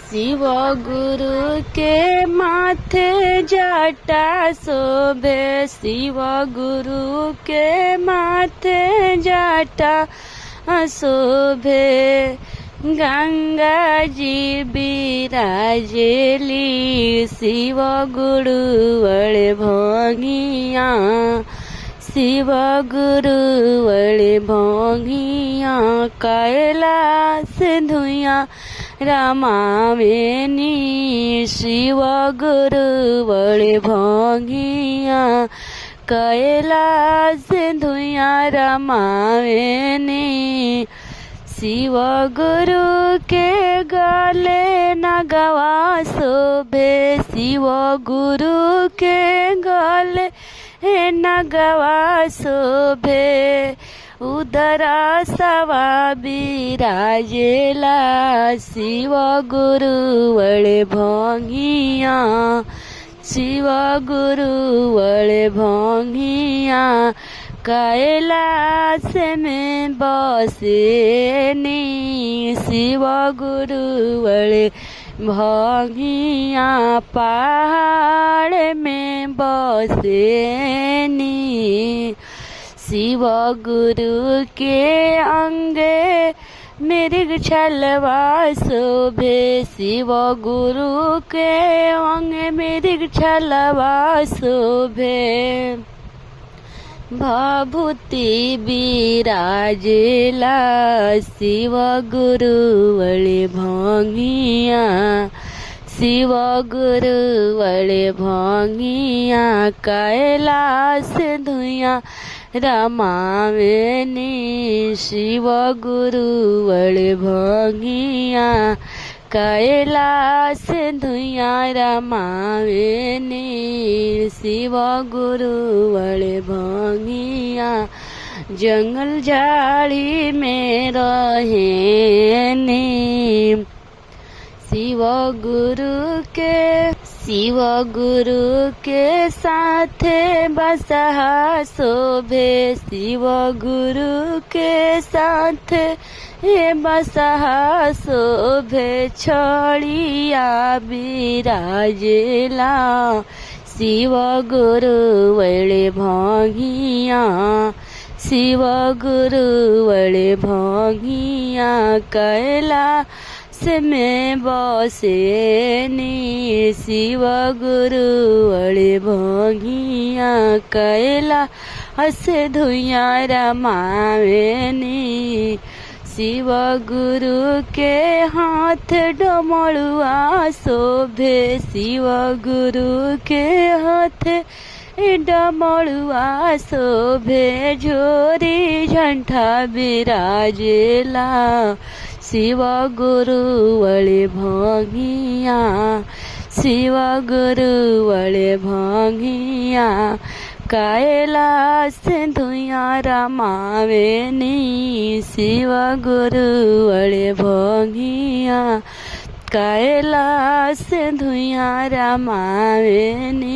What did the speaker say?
शिव गुरु के माथे जटा शोभे, शिव गुरु के माथे जटा शोभे। गंगा जी बिराजेली, शिव गुरु वळे भोगिया, शिव गुरु वळे भोगिया। कैलाश धुइया रमावेनी, शिव गुरु वळे भोगिया। कैलाश धुइया रमावेनी, शिव गुरु के गले नगवा शोभे, शिव गुरु के गले नगवा शोभे। उदरा सवा बिराजेला, शिव गुरु वळे भोगिया, शिव गुरु वळे भोगिया। कैलाश में बसेनी, शिव गुरु वळे भोगिया। पहाड़ में बसेनी, शिव गुरु के अंगे मृग छलवा शोभे, शिव गुरु के अंगे मृग छलवा शोभे। भभूति बिराजेला, शिव गुरु वळे भोगिया, शिव गुरु वळे भोगिया। कैलाश धुइया रमावेनी, शिव गुरु वळे भोगिया। कैलाश धुइया रमावेनी, शिव गुरु वळे भोगिया। जंगल झाड़ी में रहेनी, शिव गुरु के साथे बसहा शोभे, शिव गुरु के साथे बसहा शोभे। छड़िया बिराजेला, शिव गुरु वळे भोगिया, शिव गुरु वळे भोगिया। कैलाश में बसेनी, शिव गुरु वळे भोगिया। कैलाश धुइया रमावेनी, शिव गुरु के हाथ डमरुआ शोभे, शिव गुरु के हाथ डमरुआ शोभे। झोरी झंठा बिराजेला, शिव गुरु वळे भोगिया, शिव गुरु वळे भोगिया। कैलाश धुइया रमावेनी, शिव गुरु वळे भोगिया। कैलाश धुइया रमावेनी।